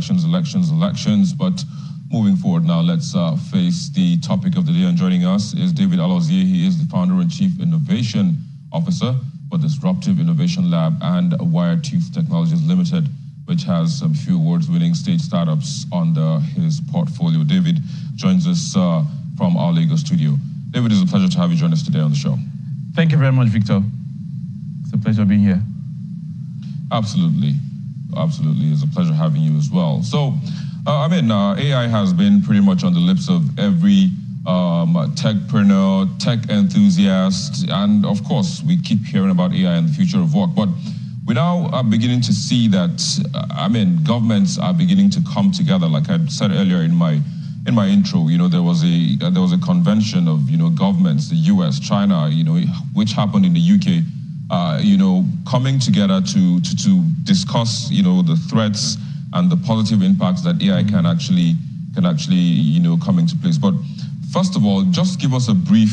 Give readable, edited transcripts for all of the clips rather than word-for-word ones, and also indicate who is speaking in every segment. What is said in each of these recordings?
Speaker 1: elections. But moving forward now, let's face the topic of the day. And joining us is David Alozie. He is the founder and chief innovation officer for Disruptive Innovation Lab and Wired Tooth Technologies Limited, which has some few awards-winning state startups under his portfolio. David joins us from our Lagos studio. David, it's a pleasure to have you join us today on the show.
Speaker 2: Thank you very much, Victor. It's a pleasure being here.
Speaker 1: Absolutely. It's a pleasure having you as well. So, AI has been pretty much on the lips of every techpreneur, tech enthusiast, and of course, we keep hearing about AI and the future of work. But we now are beginning to see that, governments are beginning to come together. Like I said earlier in my intro, there was a convention of governments, the US, China, which happened in the UK, coming together to discuss the threats and the positive impacts that AI can actually come into place. But first of all, just give us a brief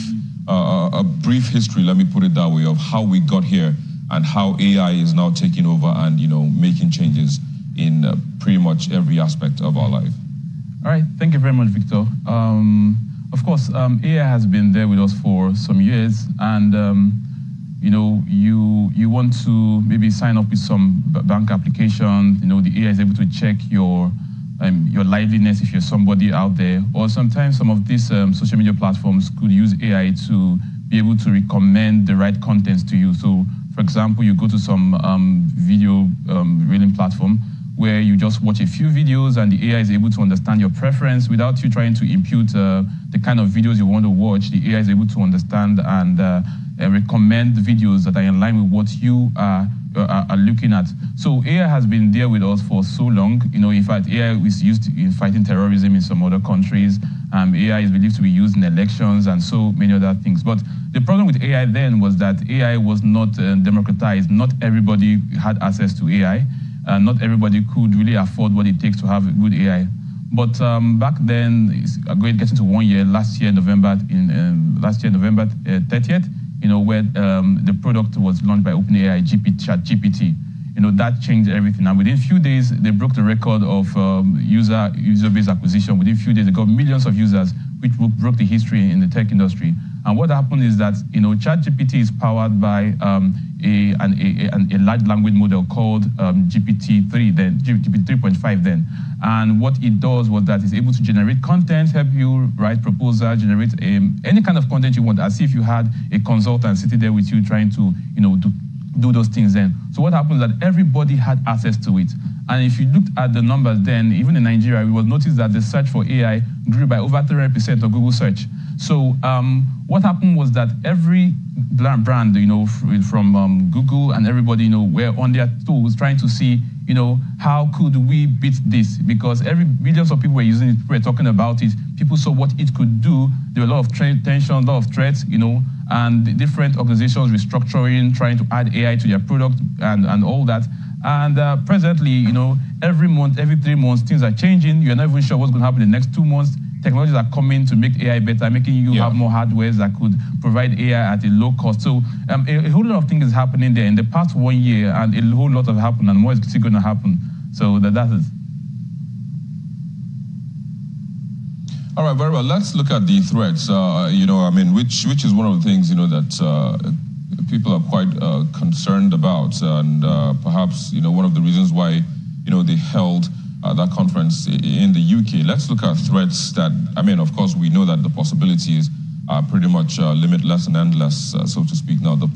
Speaker 1: history, let me put it that way, of how we got here and how AI is now taking over and making changes in pretty much every aspect of our life.
Speaker 2: All right, thank you very much, Victor. Of course, AI has been there with us for some years, and you want to maybe sign up with some bank application. The AI is able to check your liveliness if you're somebody out there, or sometimes some of these social media platforms could use AI to be able to recommend the right contents to you. So, for example, you go to some video reeling platform where you just watch a few videos and the AI is able to understand your preference without you trying to impute the kind of videos you want to watch. The AI is able to understand and recommend videos that are in line with what you are looking at. So AI has been there with us for so long. In fact, AI is used in fighting terrorism in some other countries. AI is believed to be used in elections and so many other things. But the problem with AI then was that AI was not democratized. Not everybody had access to AI. Not everybody could really afford what it takes to have a good AI. But back then, it's getting to 1 year, last year, November 30th, where the product was launched by OpenAI, ChatGPT. That changed everything. And within a few days, they broke the record of user-based acquisition. Within a few days, they got millions of users, which broke the history in the tech industry. And what happened is that, ChatGPT is powered by a large language model called GPT-3 then, GPT 3.5 then. And what it does was that it's able to generate content, help you write proposal, generate any kind of content you want, as if you had a consultant sitting there with you trying to, do those things then. So what happened is that everybody had access to it. And if you looked at the numbers then, even in Nigeria, we will notice that the search for AI grew by over 300% of Google search. So what happened was that every brand, from Google and everybody, were on their toes trying to see, how could we beat this? Because millions of people were using it, were talking about it. People saw what it could do. There were a lot of tension, a lot of threats, and different organizations restructuring, trying to add AI to their product and all that. And presently, every month, every 3 months, things are changing. You're not even sure what's going to happen in the next 2 months. Technologies are coming to make AI better, making you have more hardware that could provide AI at a low cost. So a whole lot of things is happening there in the past 1 year, and a whole lot have happened, and more is still going to happen. So that is.
Speaker 1: All right, very well. Let's look at the threats. Which is one of the things that people are quite concerned about, and perhaps one of the reasons why they held that conference in the UK. Let's look at threats that, of course, we know that the possibilities are pretty much limitless and endless, so to speak. Now, the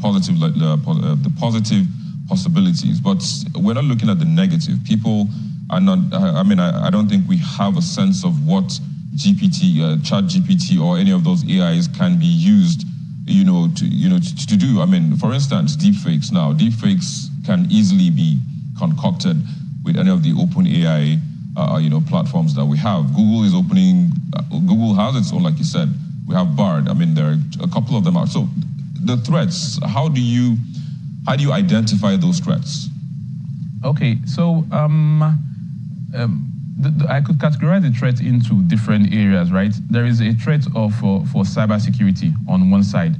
Speaker 1: positive possibilities, but we're not looking at the negative. People are not, I don't think we have a sense of what ChatGPT or any of those AIs can be used, to do. For instance, deepfakes now. Deepfakes can easily be concocted with any of the open AI, platforms that we have. Google is opening. Google has its own, like you said. We have Bard. There are a couple of them out. So, the threats. How do you identify those threats?
Speaker 2: Okay, so I could categorize the threat into different areas, right? There is a threat of for cybersecurity on one side,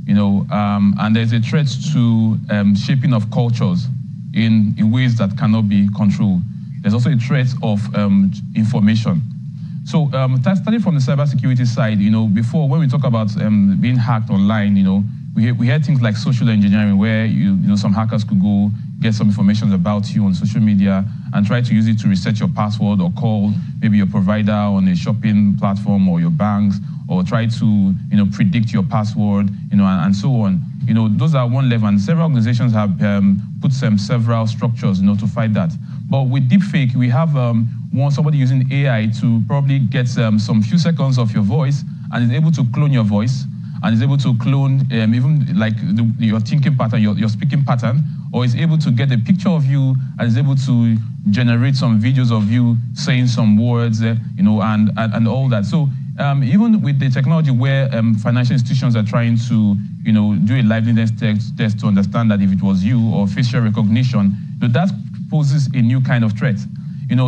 Speaker 2: and there's a threat to shaping of cultures in ways that cannot be controlled. there's also a threat of information. So starting from the cybersecurity side, before when we talk about being hacked online, we hear things like social engineering, where some hackers could go get some information about you on social media and try to use it to reset your password or call maybe your provider on a shopping platform or your banks, or try to predict your password, and so on. Those are one level, and several organizations have put several structures, to fight that. But with deepfake, we have somebody using AI to probably get some few seconds of your voice, and is able to clone your voice, and is able to clone even like your thinking pattern, your speaking pattern, or is able to get a picture of you, and is able to generate some videos of you saying some words, and all that. So even with the technology where financial institutions are trying to, do a liveness test to understand that if it was you, or facial recognition, that poses a new kind of threat.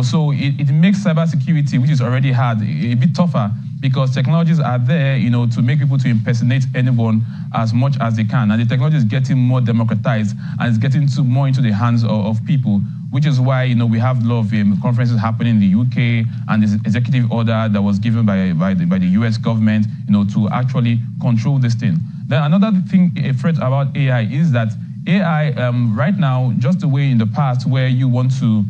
Speaker 2: So it makes cybersecurity, which is already hard, a bit tougher, because technologies are there, to make people to impersonate anyone as much as they can. And the technology is getting more democratized, and it's getting more into the hands of people, which is why, we have a lot of conferences happening in the UK, and this executive order that was given by the US government, to actually control this thing. Then another thing, a threat about AI is that AI, right now, just the way in the past where you want to,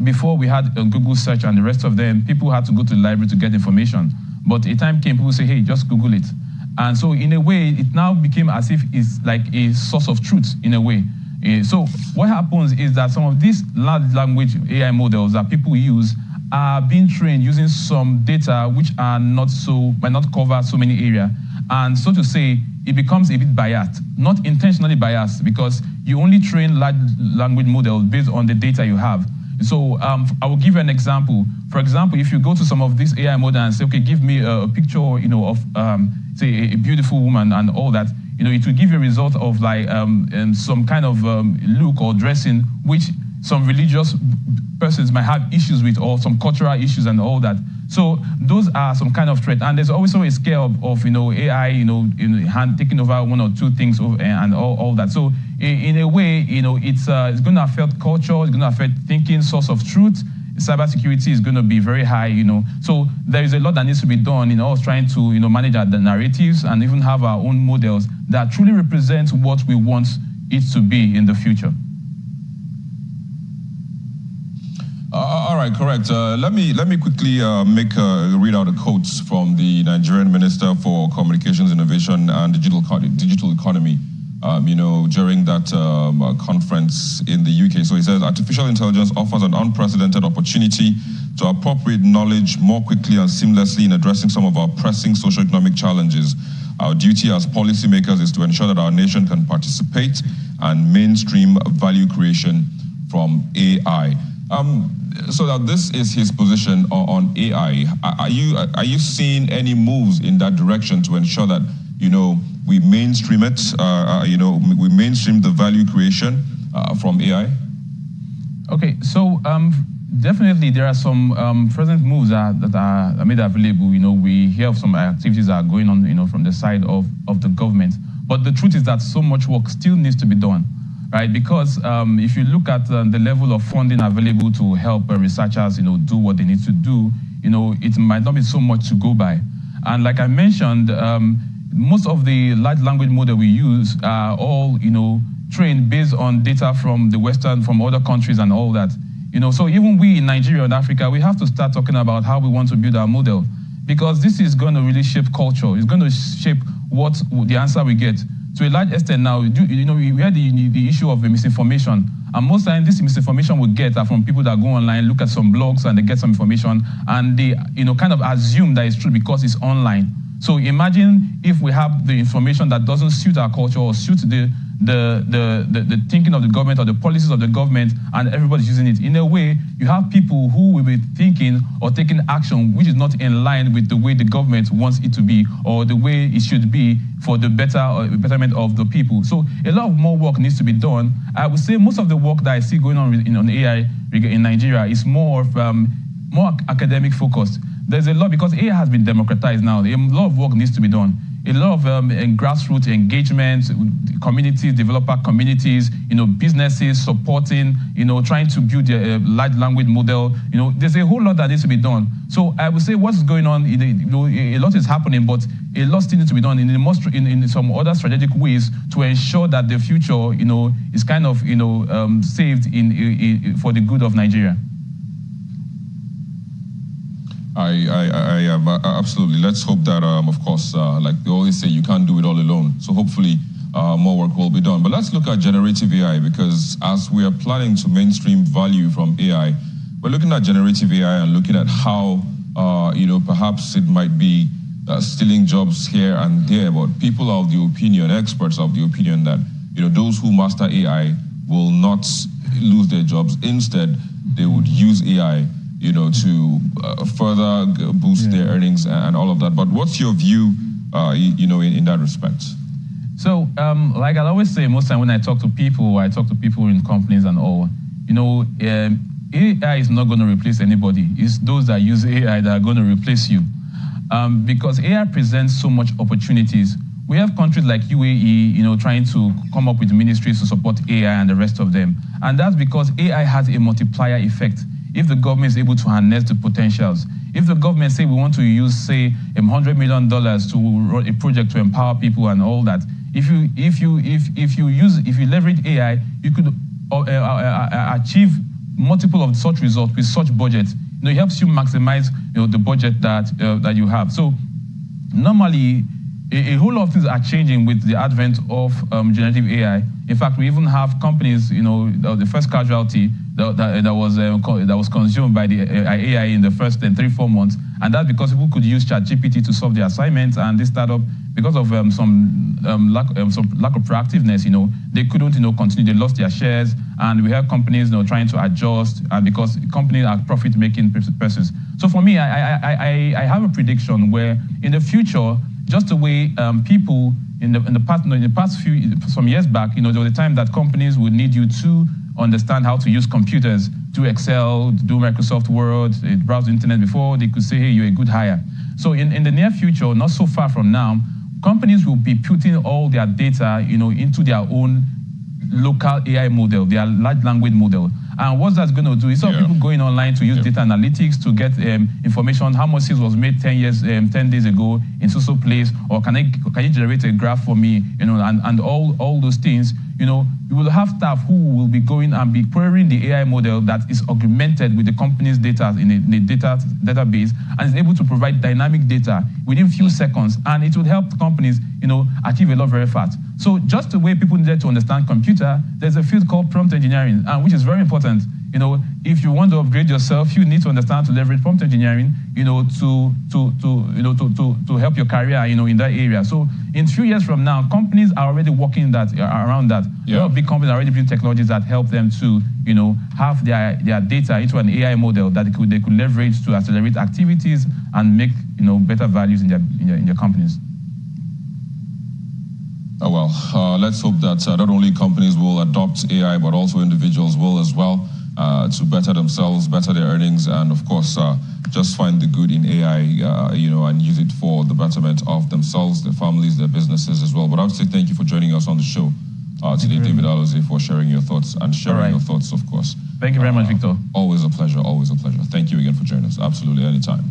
Speaker 2: before we had Google search and the rest of them, people had to go to the library to get information. But a time came, people say, hey, just Google it. And so in a way, it now became as if it's like a source of truth in a way. So what happens is that some of these large language AI models that people use are being trained using some data which are might not cover so many areas. And so to say, it becomes a bit biased, not intentionally biased, because you only train large language models based on the data you have. So I will give you an example. For example, if you go to some of these AI models and say, okay, give me a picture, of say a beautiful woman and all that, it will give you a result of like some kind of look or dressing which some religious persons might have issues with, or some cultural issues and all that. So those are some kind of threat. And there's also a scale of AI, hand taking over one or two things and all that. So in a way, it's going to affect culture, it's going to affect thinking, source of truth. Cybersecurity is going to be very high, So there is a lot that needs to be done in us trying to, manage the narratives and even have our own models that truly represent what we want it to be in the future.
Speaker 1: All right, correct. Let me quickly read out a quote from the Nigerian Minister for Communications, Innovation, and Digital Economy. During that conference in the UK. So he says, artificial intelligence offers an unprecedented opportunity to appropriate knowledge more quickly and seamlessly in addressing some of our pressing socioeconomic challenges. Our duty as policymakers is to ensure that our nation can participate and mainstream value creation from AI. So that this is his position on AI. Are you seeing any moves in that direction to ensure that we mainstream it? We mainstream the value creation from AI?
Speaker 2: Okay, so definitely there are some present moves that are made available. We hear of some activities that are going on, from the side of the government. But the truth is that so much work still needs to be done. Right, because if you look at the level of funding available to help researchers, do what they need to do, it might not be so much to go by. And like I mentioned, most of the large language model we use are all, trained based on data from from other countries and all that. So even we in Nigeria and Africa, we have to start talking about how we want to build our model, because this is going to really shape culture. It's going to shape what the answer we get. To a large extent now, we had the issue of the misinformation. And most times this misinformation we get are from people that go online, look at some blogs and they get some information and they kind of assume that it's true because it's online. So imagine if we have the information that doesn't suit our culture or suit the thinking of the government or the policies of the government, and everybody's using it. In a way, you have people who will be thinking or taking action which is not in line with the way the government wants it to be or the way it should be for the betterment of the people. So a lot more work needs to be done. I would say most of the work that I see going on AI in Nigeria is more academic focused. There's a lot, because AI has been democratized now. A lot of work needs to be done. a lot of grassroots engagement, communities, developer communities, businesses supporting, trying to build a large language model. There's a whole lot that needs to be done. So I would say what's going on, a lot is happening, but a lot still needs to be done in some other strategic ways to ensure that the future, is kind of, saved for the good of Nigeria.
Speaker 1: I am absolutely. Let's hope that, of course, like they always say, you can't do it all alone. So hopefully more work will be done. But let's look at generative AI, because as we are planning to mainstream value from AI, we're looking at generative AI and looking at how, perhaps it might be stealing jobs here and there. But people are of the opinion, experts are of the opinion that, those who master AI will not lose their jobs. Instead, they would use AI to further boost their earnings and all of that. But what's your view, in that respect?
Speaker 2: So, like I always say, most time when I talk to people in companies and all, AI is not going to replace anybody. It's those that use AI that are going to replace you. Because AI presents so much opportunities. We have countries like UAE, trying to come up with ministries to support AI and the rest of them. And that's because AI has a multiplier effect. If the government is able to harness the potentials, if the government say we want to use, say, $100 million to run a project to empower people and all that, if you leverage AI, you could achieve multiple of such results with such budgets. It helps you maximize the budget that you have. So normally, a whole lot of things are changing with the advent of generative AI. In fact, we even have companies, the first casualty that was consumed by the AI in the first 3-4 months, and that's because people could use ChatGPT to solve their assignments, and this startup, because of some lack of proactiveness, they couldn't continue. They lost their shares, and we have companies trying to adjust, and because companies are profit-making persons. So for me, I have a prediction where in the future, just the way people in the past some years back, there was a time that companies would need you to understand how to use computers, do Excel, do Microsoft Word, browse the internet before they could say, hey, you're a good hire. So in the near future, not so far from now, companies will be putting all their data, into their own local AI model, their large language model. And what that's going to do is some people going online to use data analytics to get information, how much sales was made 10 days ago in so place, or can you generate a graph for me, and all those things. You will have staff who will be going and be querying the AI model that is augmented with the company's data in a database, and is able to provide dynamic data within few seconds, and it will help companies, achieve a lot very fast. So just the way people needed to understand computer, there's a field called prompt engineering, which is very important. If you want to upgrade yourself, you need to understand to leverage prompt engineering, to help your career, in that area. So in a few years from now, companies are already working around that. A lot of big companies are already building technologies that help them to, have their data into an AI model that they could leverage to accelerate activities and make, better values in their companies.
Speaker 1: Oh, well, let's hope that not only companies will adopt AI, but also individuals will as well, to better themselves, better their earnings, and of course, just find the good in AI, and use it for the betterment of themselves, their families, their businesses as well. But I would say thank you for joining us on the show today, David Alozie, for sharing your thoughts and sharing your thoughts, of course.
Speaker 2: Thank you very much, Victor.
Speaker 1: Always a pleasure, always a pleasure. Thank you again for joining us. Absolutely, anytime.